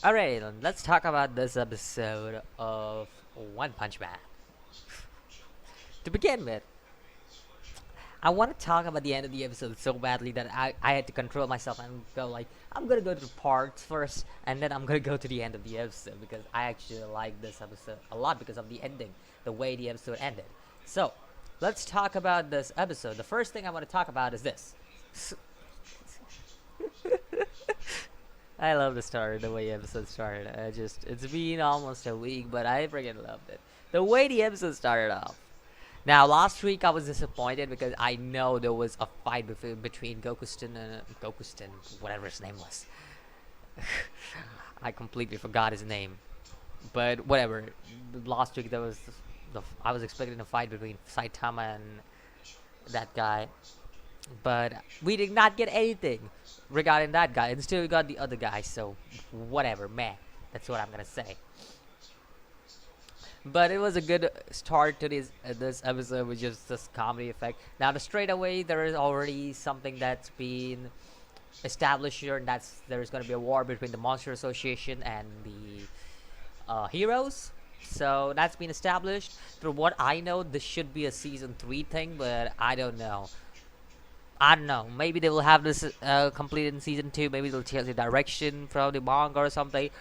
Alright, then let's talk about this episode of One Punch Man. To begin with, I want to talk about the end of the episode so badly that I had to control myself and go like, I'm gonna go to the parts first, and then I'm gonna go to the end of the episode because I actually like this episode a lot because of the ending, the way the episode ended. So, let's talk about this episode. The first thing I want to talk about is this. I love the start, the way the episode started. It's been almost a week, but I freaking loved it. The way the episode started off. Now, last week I was disappointed because I know there was a fight between Gokuston and Gokuston, whatever his name was. I completely forgot his name, but whatever. Last week there was I was expecting a fight between Saitama and that guy, but we did not get anything regarding that guy. Instead, we got the other guy. So, whatever, man. That's what I'm gonna say. But it was a good start to this episode with just this comedy effect. Now, the straight away, there is already something that's been established here, and that's there's gonna be a war between the Monster Association and the heroes. So that's been established. From what I know, this should be a season 3 thing, but I don't know. I don't know. Maybe they will have this completed in season 2. Maybe they'll change the direction from the manga or something.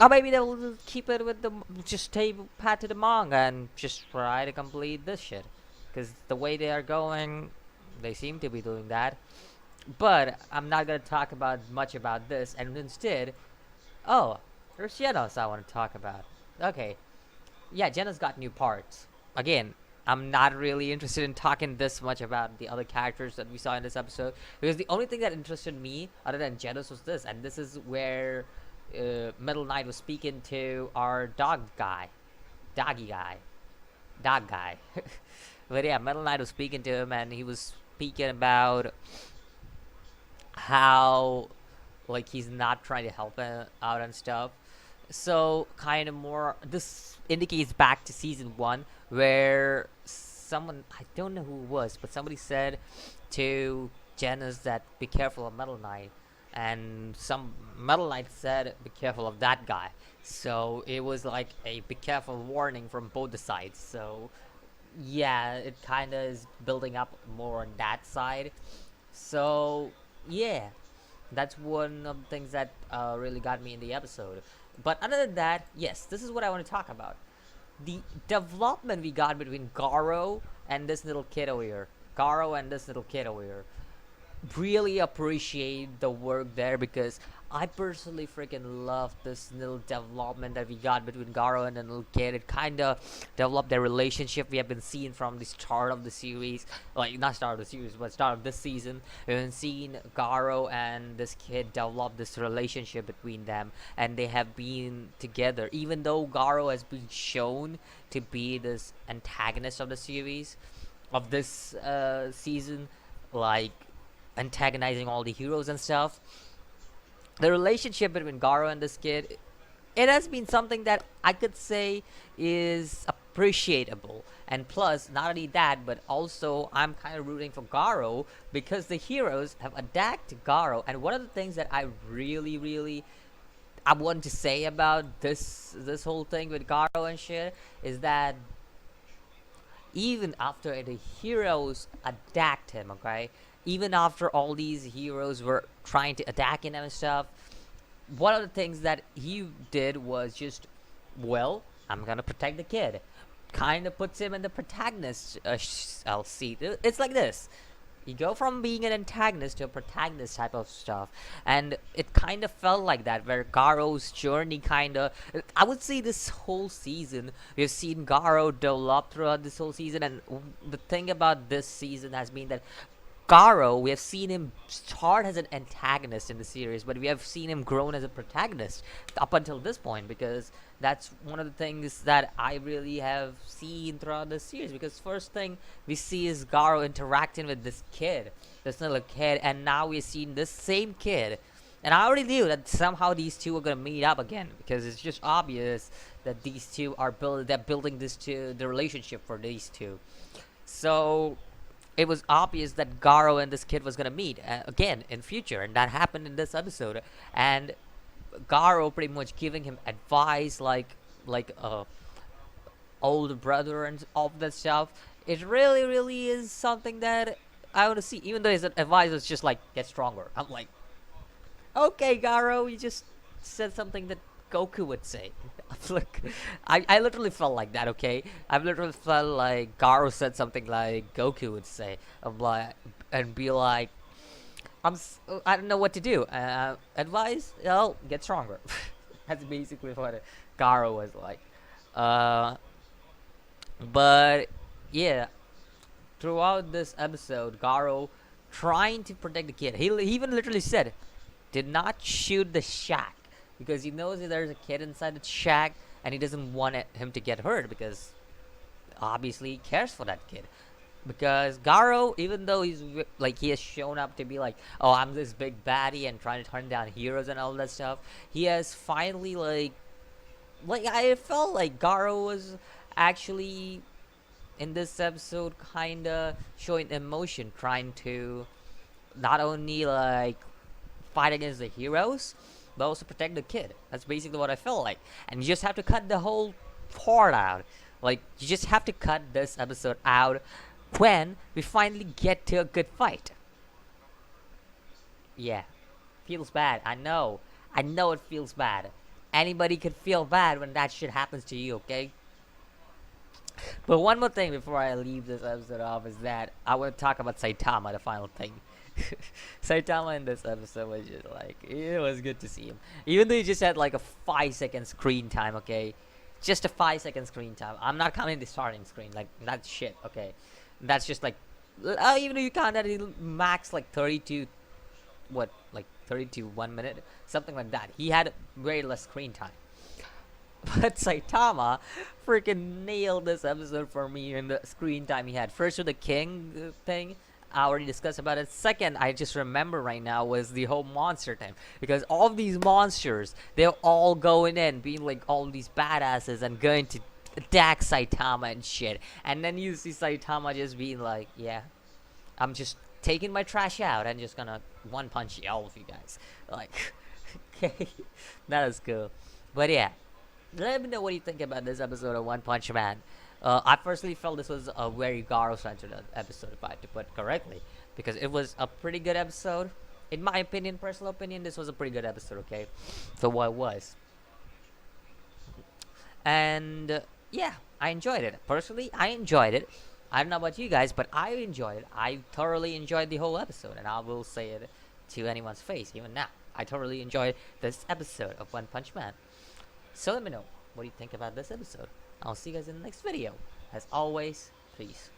Or maybe they will keep it with the just stay pat to the manga and just try to complete this shit. Because the way they are going, they seem to be doing that. But I'm not gonna talk about much about this. And instead, oh, there's Genos I want to talk about. Okay, yeah, Genos got new parts. Again, I'm not really interested in talking this much about the other characters that we saw in this episode because the only thing that interested me other than Genos was this, and this is where Metal Knight was speaking to our doggy guy, dog guy. But yeah, Metal Knight was speaking to him, and he was speaking about how like he's not trying to help him out and stuff. So kind of more. This indicates back to season 1 where someone, I don't know who it was, but somebody said to Janice that be careful of Metal Knight, and some Metal Knight said be careful of that guy. So it was like a be careful warning from both the sides. So yeah, it kind of is building up more on that side. So yeah, that's one of the things that really got me in the episode. But other than that, yes, this is what I want to talk about. The development we got between Garo and this little kid over here. Garo and this little kid over here. Really appreciate the work there because I personally freaking love this little development that we got between Garo and the little kid. It kind of developed their relationship we have been seeing from the start of the series. Like, not start of the series, but start of this season. We've been seeing Garo and this kid develop this relationship between them. And they have been together. Even though Garo has been shown to be this antagonist of the series, of this season, like antagonizing all the heroes and stuff. The relationship between Garo and this kid, it has been something that I could say is appreciable. And plus, not only that, but also I'm kind of rooting for Garo because the heroes have attacked Garo. And one of the things that I really I want to say about this whole thing with Garo and shit is that even after the heroes attacked him, okay, even after all these heroes were trying to attack him and stuff, one of the things that he did was just, well, I'm gonna protect the kid. Kind of puts him in the protagonist seat. It's like this. You go from being an antagonist to a protagonist type of stuff, and it kind of felt like that. Where Garo's journey kind of, I would say, this whole season we've seen Garo develop throughout this whole season, and the thing about this season has been that Garo, we have seen him start as an antagonist in the series, but we have seen him grown as a protagonist up until this point because that's one of the things that I really have seen throughout the series. Because first thing we see is Garo interacting with this kid, this little kid, and now we're seeing this same kid. And I already knew that somehow these two are gonna meet up again because it's just obvious that these two are building the relationship for these two. So it was obvious that Garo and this kid was gonna meet again in future, and that happened in this episode. And Garo pretty much giving him advice like a older brother and all of that stuff. It really, really is something that I want to see. Even though his advice was just like get stronger. I'm like, okay, Garo, you just said something that Goku would say. Look, I literally felt like that. Okay, I literally felt like Garo said something like Goku would say. I'm like, and be like, I don't know what to do. Advice? Oh, get stronger. That's basically what Garo was like. Uh, but yeah, throughout this episode, Garo trying to protect the kid. He even literally said, "Did not shoot the shack," because he knows that there's a kid inside the shack, and he doesn't want him to get hurt because obviously he cares for that kid. Because Garo, even though he's like he has shown up to be like, oh, I'm this big baddie and trying to turn down heroes and all that stuff, he has finally like I felt like Garo was actually in this episode kinda showing emotion, trying to not only like fight against the heroes, but also protect the kid. That's basically what I felt like. And you just have to cut the whole part out. Like you just have to cut this episode out when we finally get to a good fight. Yeah, feels bad. I know. I know it feels bad. Anybody could feel bad when that shit happens to you, okay? But one more thing before I leave this episode off is that I want to talk about Saitama, the final thing. Saitama in this episode was just like, it was good to see him. Even though he just had like a 5 second screen time, okay? Just a 5 second screen time. I'm not counting the starting screen, like, that's shit, okay? That's just like, even if you count that, it'll max like 32, what, like 32 1 minute? Something like that. He had very less screen time. But Saitama freaking nailed this episode for me in the screen time he had. First with the king thing, I already discussed about it. Second, I just remember right now was the whole monster thing. Because all of these monsters, they're all going in, being like all these badasses and going to attack Saitama and shit. And then you see Saitama just being like, yeah, I'm just taking my trash out and just gonna one punch all of you guys. Like, okay, that is cool. But yeah, let me know what you think about this episode of One Punch Man. I personally felt this was a very Garo-centered episode, if I had to put correctly, because it was a pretty good episode. In my opinion, personal opinion, this was a pretty good episode, okay, for what it was. And yeah, I enjoyed it. Personally, I enjoyed it. I don't know about you guys, but I enjoyed it. I thoroughly enjoyed the whole episode, and I will say it to anyone's face, even now. I thoroughly enjoyed this episode of One Punch Man. So let me know what do you think about this episode. I'll see you guys in the next video. As always, peace.